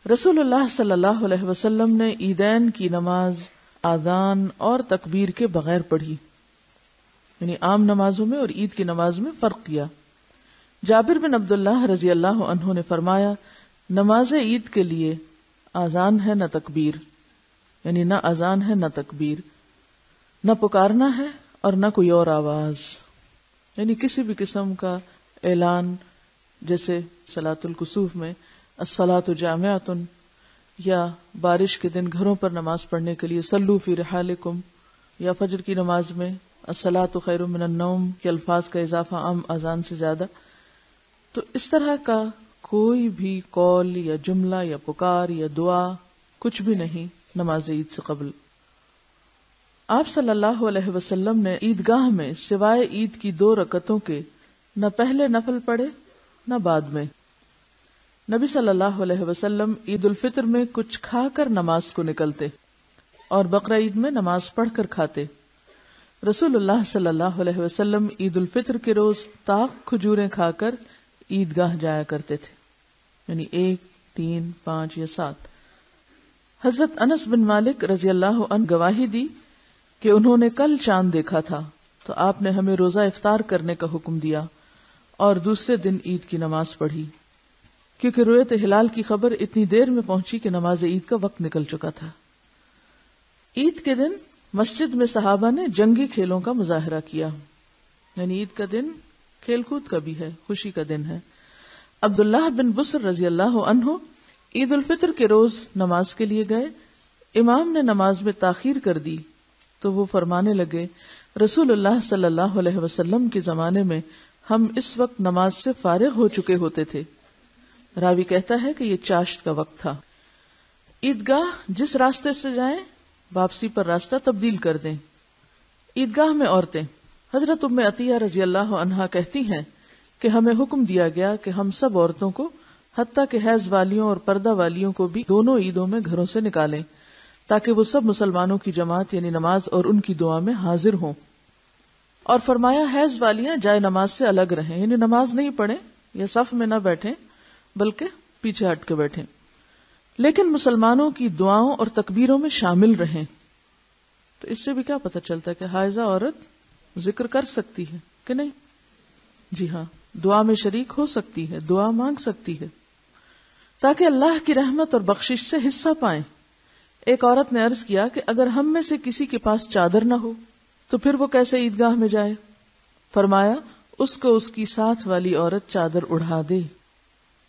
رسول اللہ صلی اللہ علیہ وسلم نے عیدین کی نماز آذان اور تکبیر کے بغیر پڑھی، یعنی عام نمازوں میں اور عید کی نماز میں فرق کیا۔ جابر بن عبداللہ رضی اللہ عنہ نے فرمایا، نماز عید کے لیے آذان ہے نہ تکبیر، یعنی نہ آذان ہے نہ تکبیر، نہ پکارنا ہے اور نہ کوئی اور آواز، یعنی کسی بھی قسم کا اعلان، جیسے صلاۃ الکسوف میں الصلاۃ جامعۃ، یا بارش کے دن گھروں پر نماز پڑھنے کے لیے صلوا فی رحالکم، یا فجر کی نماز میں الصلاۃ خیر من النوم کے الفاظ کا اضافہ عام اذان سے زیادہ۔ تو اس طرح کا کوئی بھی قول یا جملہ یا پکار یا دعا کچھ بھی نہیں نماز عید سے قبل۔ آپ صلی اللہ علیہ وسلم نے عیدگاہ میں سوائے عید کی 2 رکعتوں کے نہ پہلے نفل پڑھے نہ بعد میں۔ نبی صلی اللہ علیہ وسلم عید الفطر میں کچھ کھا کر نماز کو نکلتے اور بقرہ عید میں نماز پڑھ کر کھاتے۔ رسول اللہ صلی اللہ علیہ وسلم عید الفطر کے روز طاق کھجوریں کھا کر عیدگاہ جایا کرتے تھے، یعنی 1، 3، 5 یا 7۔ حضرت انس بن مالک رضی اللہ عنہ گواہی دی کہ انہوں نے کل چاند دیکھا تھا تو آپ نے ہمیں روزہ افطار کرنے کا حکم دیا اور دوسرے دن عید کی نماز پڑھی، کیونکہ رؤیت ہلال کی خبر اتنی دیر میں پہنچی کہ نماز عید کا وقت نکل چکا تھا۔ عید کے دن مسجد میں صحابہ نے جنگی کھیلوں کا مظاہرہ کیا، یعنی عید کا دن کھیل کود کا بھی ہے، خوشی کا دن ہے۔ عبداللہ بن بصر رضی اللہ عنہ عید الفطر کے روز نماز کے لیے گئے، امام نے نماز میں تاخیر کر دی تو وہ فرمانے لگے، رسول اللہ صلی اللہ علیہ وسلم کے زمانے میں ہم اس وقت نماز سے فارغ ہو چکے ہوتے تھے۔ راوی کہتا ہے کہ یہ چاشت کا وقت تھا۔ عیدگاہ جس راستے سے جائیں واپسی پر راستہ تبدیل کر دیں۔ عیدگاہ میں عورتیں، حضرت ام عطیہ رضی اللہ عنہا کہتی ہیں کہ ہمیں حکم دیا گیا کہ ہم سب عورتوں کو، حتیٰ کہ حیض والیوں اور پردہ والیوں کو بھی، دونوں عیدوں میں گھروں سے نکالیں تاکہ وہ سب مسلمانوں کی جماعت یعنی نماز اور ان کی دعا میں حاضر ہوں۔ اور فرمایا حیض والیاں جائے نماز سے الگ رہیں، یعنی نماز نہیں پڑھیں یا صف میں نہ بیٹھیں بلکہ پیچھے ہٹ کے بیٹھیں، لیکن مسلمانوں کی دعاؤں اور تکبیروں میں شامل رہیں۔ تو اس سے بھی کیا پتہ چلتا ہے کہ حائضہ عورت ذکر کر سکتی ہے کہ نہیں؟ جی ہاں، دعا میں شریک ہو سکتی ہے، دعا مانگ سکتی ہے تاکہ اللہ کی رحمت اور بخشش سے حصہ پائیں۔ ایک عورت نے عرض کیا کہ اگر ہم میں سے کسی کے پاس چادر نہ ہو تو پھر وہ کیسے عیدگاہ میں جائے؟ فرمایا اس کو اس کی ساتھ والی عورت چادر اڑا دے۔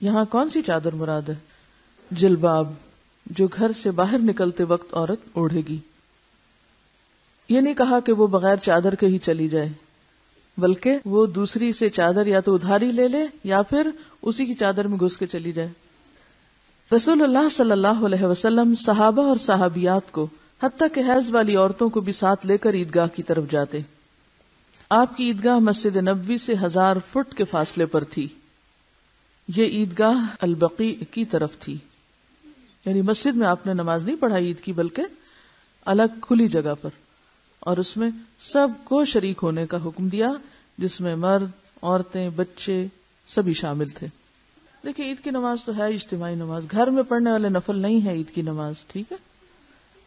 یہاں کون سی چادر مراد ہے؟ جلباب، جو گھر سے باہر نکلتے وقت عورت اوڑھے گی۔ یہ نہیں کہا کہ وہ بغیر چادر کے ہی چلی جائے، بلکہ وہ دوسری سے چادر یا تو ادھاری لے لے یا پھر اسی کی چادر میں گھس کے چلی جائے۔ رسول اللہ صلی اللہ علیہ وسلم صحابہ اور صحابیات کو، حتیٰ کہ حیض والی عورتوں کو بھی ساتھ لے کر عیدگاہ کی طرف جاتے۔ آپ کی عیدگاہ مسجد نبوی سے 1000 فٹ کے فاصلے پر تھی۔ یہ عیدگاہ البقیع کی طرف تھی، یعنی مسجد میں آپ نے نماز نہیں پڑھائی عید کی، بلکہ الگ کھلی جگہ پر، اور اس میں سب کو شریک ہونے کا حکم دیا، جس میں مرد، عورتیں، بچے سبھی شامل تھے۔ دیکھیں عید کی نماز تو ہے اجتماعی نماز، گھر میں پڑھنے والے نفل نہیں ہے عید کی نماز، ٹھیک ہے،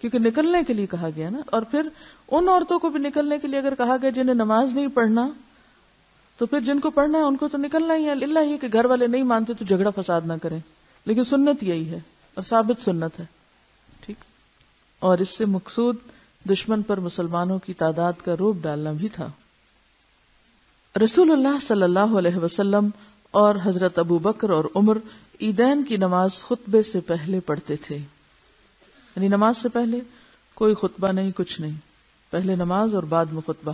کیونکہ نکلنے کے لیے کہا گیا نا۔ اور پھر ان عورتوں کو بھی نکلنے کے لیے اگر کہا گیا جنہیں نماز نہیں پڑھنا، تو پھر جن کو پڑھنا ہے ان کو تو نکلنا ہی ہے، اللہ یہ کہ گھر والے نہیں مانتے تو جھگڑا فساد نہ کریں، لیکن سنت یہی ہے اور ثابت سنت ہے، ٹھیک۔ اور اس سے مقصود دشمن پر مسلمانوں کی تعداد کا رعب ڈالنا بھی تھا۔ رسول اللہ صلی اللہ علیہ وسلم اور حضرت ابو بکر اور عمر عیدین کی نماز خطبے سے پہلے پڑھتے تھے، یعنی نماز سے پہلے کوئی خطبہ نہیں، کچھ نہیں، پہلے نماز اور بعد میں خطبہ۔